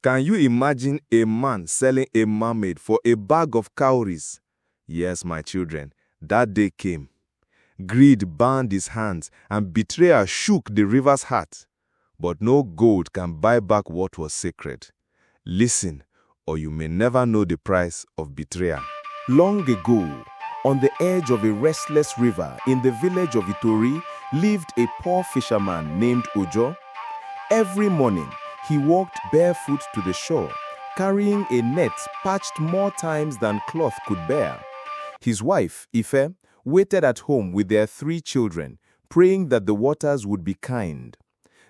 Can you imagine a man selling a mermaid for a bag of cowries? Yes, my children, that day came. Greed bound his hands and betrayal shook the river's heart. But no gold can buy back what was sacred. Listen, or you may never know the price of betrayal. Long ago, on the edge of a restless river in the village of Itori, lived a poor fisherman named Ojo. Every morning, he walked barefoot to the shore, carrying a net patched more times than cloth could bear. His wife, Ife, waited at home with their 3 children, praying that the waters would be kind.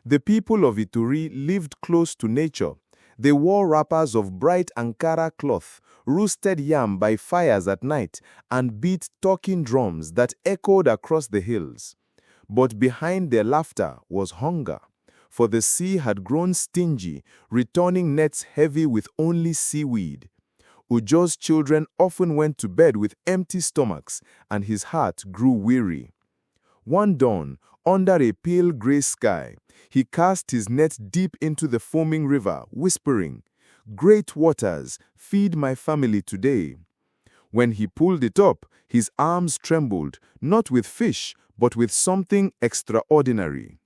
The people of Ituri lived close to nature. They wore wrappers of bright Ankara cloth, roasted yam by fires at night, and beat talking drums that echoed across the hills. But behind their laughter was hunger, for the sea had grown stingy, returning nets heavy with only seaweed. Ujo's children often went to bed with empty stomachs, and his heart grew weary. One dawn, under a pale gray sky, he cast his net deep into the foaming river, whispering, "Great waters, feed my family today." When he pulled it up, his arms trembled, not with fish, but with something extraordinary.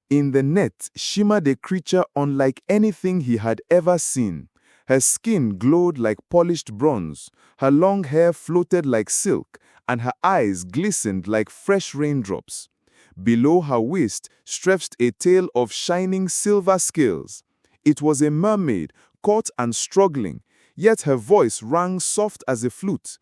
In the net shimmered a creature unlike anything he had ever seen. Her skin glowed like polished bronze, her long hair floated like silk, and her eyes glistened like fresh raindrops. Below her waist stretched a tail of shining silver scales. It was a mermaid, caught and struggling, yet her voice rang soft as a flute.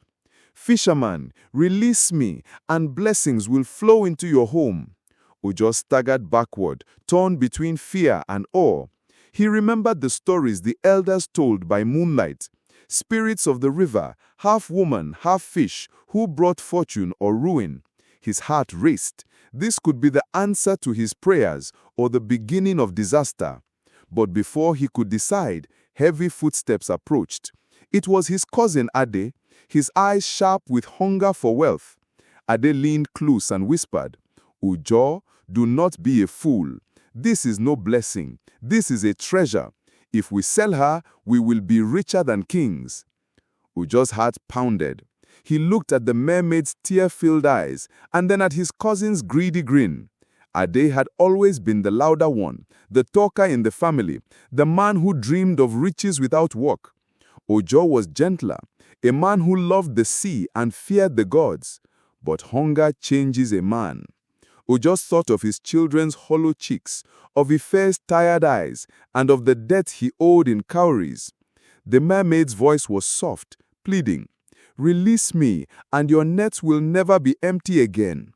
"Fisherman, release me, and blessings will flow into your home." Ujo staggered backward, torn between fear and awe. He remembered the stories the elders told by moonlight. Spirits of the river, half woman, half fish, who brought fortune or ruin. His heart raced. This could be the answer to his prayers or the beginning of disaster. But before he could decide, heavy footsteps approached. It was his cousin Ade, his eyes sharp with hunger for wealth. Ade leaned close and whispered, "Ujo, do not be a fool. This is no blessing. This is a treasure. If we sell her, we will be richer than kings." Ujo's heart pounded. He looked at the mermaid's tear-filled eyes and then at his cousin's greedy grin. Ade had always been the louder one, the talker in the family, the man who dreamed of riches without work. Ujo was gentler, a man who loved the sea and feared the gods. But hunger changes a man. Ujo thought of his children's hollow cheeks, of Ife's tired eyes, and of the debt he owed in cowries. The mermaid's voice was soft, pleading, "Release me, and your nets will never be empty again."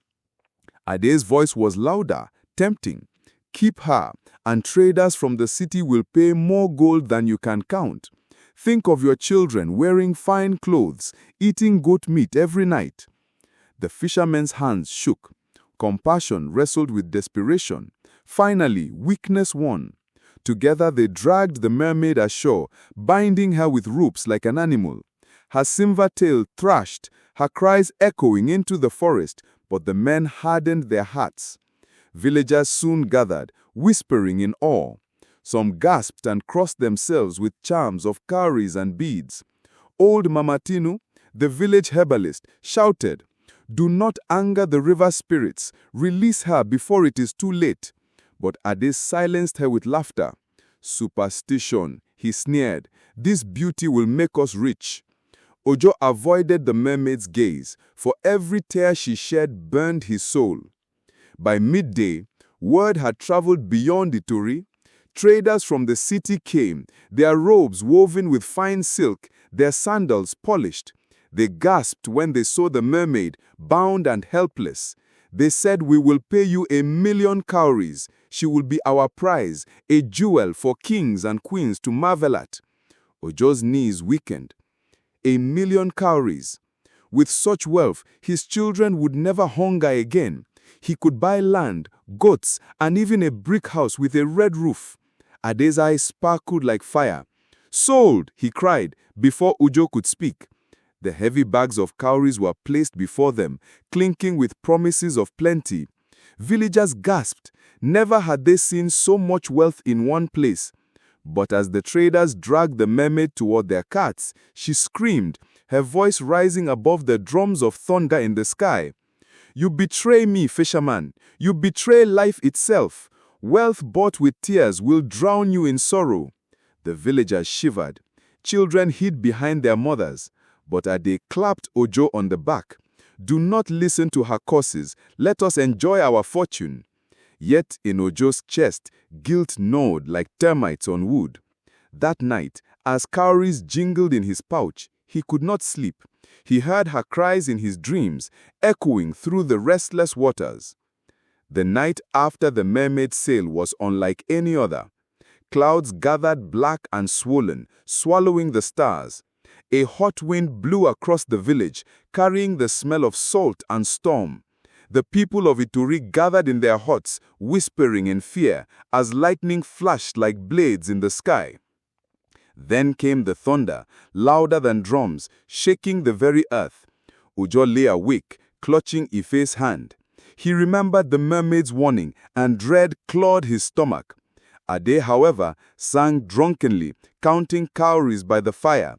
Ade's voice was louder, tempting. "Keep her, and traders from the city will pay more gold than you can count. Think of your children wearing fine clothes, eating goat meat every night." The fisherman's hands shook. Compassion wrestled with desperation. Finally, weakness won. Together they dragged the mermaid ashore, binding her with ropes like an animal. Her silver tail thrashed, her cries echoing into the forest, but the men hardened their hearts. Villagers soon gathered, whispering in awe. Some gasped and crossed themselves with charms of cowries and beads. Old Mama Tinu, the village herbalist, shouted, "Do not anger the river spirits. Release her before it is too late." But Ade silenced her with laughter. "Superstition," he sneered. "This beauty will make us rich." Ujo avoided the mermaid's gaze, for every tear she shed burned his soul. By midday, word had traveled beyond Ituri. Traders from the city came, their robes woven with fine silk, their sandals polished. They gasped when they saw the mermaid, bound and helpless. They said, "We will pay you 1,000,000 cowries. She will be our prize, a jewel for kings and queens to marvel at." Ujo's knees weakened. 1,000,000 cowries. With such wealth, his children would never hunger again. He could buy land, goats, and even a brick house with a red roof. Ade's eyes sparkled like fire. "Sold!" he cried, before Ujo could speak. The heavy bags of cowries were placed before them, clinking with promises of plenty. Villagers gasped. Never had they seen so much wealth in one place. But as the traders dragged the mermaid toward their carts, she screamed, her voice rising above the drums of thunder in the sky. "You betray me, fisherman. You betray life itself. Wealth bought with tears will drown you in sorrow." The villagers shivered. Children hid behind their mothers. But Ade clapped Ojo on the back. "Do not listen to her curses. Let us enjoy our fortune." Yet in Ojo's chest, guilt gnawed like termites on wood. That night, as cowries jingled in his pouch, he could not sleep. He heard her cries in his dreams, echoing through the restless waters. The night after the mermaid's sail was unlike any other. Clouds gathered black and swollen, swallowing the stars. A hot wind blew across the village, carrying the smell of salt and storm. The people of Ituri gathered in their huts, whispering in fear, as lightning flashed like blades in the sky. Then came the thunder, louder than drums, shaking the very earth. Ojo lay awake, clutching Ife's hand. He remembered the mermaid's warning, and dread clawed his stomach. Ade, however, sang drunkenly, counting cowries by the fire.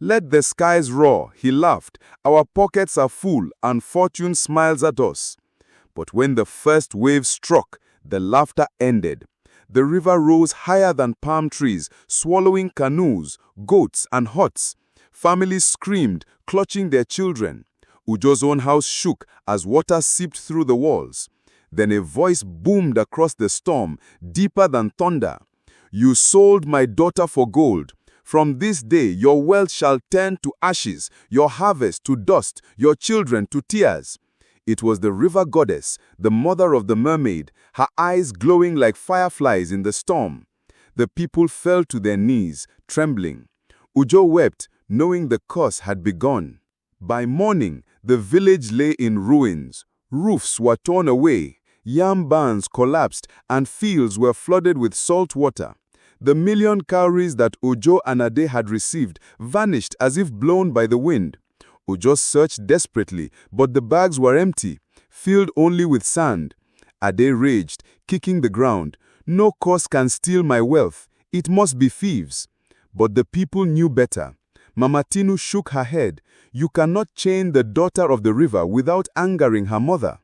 "Let the skies roar," he laughed. "Our pockets are full, and fortune smiles at us." But when the first wave struck, the laughter ended. The river rose higher than palm trees, swallowing canoes, goats, and huts. Families screamed, clutching their children. Ujo's own house shook as water seeped through the walls. Then a voice boomed across the storm, deeper than thunder. "You sold my daughter for gold. From this day your wealth shall turn to ashes, your harvest to dust, your children to tears." It was the river goddess, the mother of the mermaid, her eyes glowing like fireflies in the storm. The people fell to their knees, trembling. Ujo wept, knowing the curse had begun. By morning, the village lay in ruins. Roofs were torn away, yam barns collapsed, and fields were flooded with salt water. The million cowries that Ojo and Ade had received vanished as if blown by the wind. Ojo searched desperately, but the bags were empty, filled only with sand. Ade raged, kicking the ground. "No curse can steal my wealth. It must be thieves." But the people knew better. Mama Tinu shook her head. "You cannot chain the daughter of the river without angering her mother."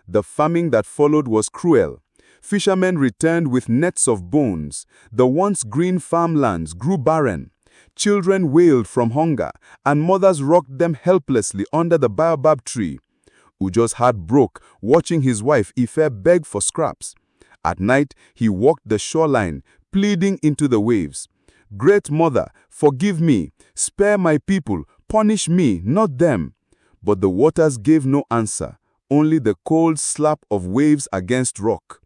The famine that followed was cruel. Fishermen returned with nets of bones. The once green farmlands grew barren. Children wailed from hunger, and mothers rocked them helplessly under the baobab tree. Ujo's heart broke, watching his wife Ife beg for scraps. At night, he walked the shoreline, pleading into the waves. "Great Mother, forgive me. Spare my people. Punish me, not them." But the waters gave no answer, only the cold slap of waves against rock.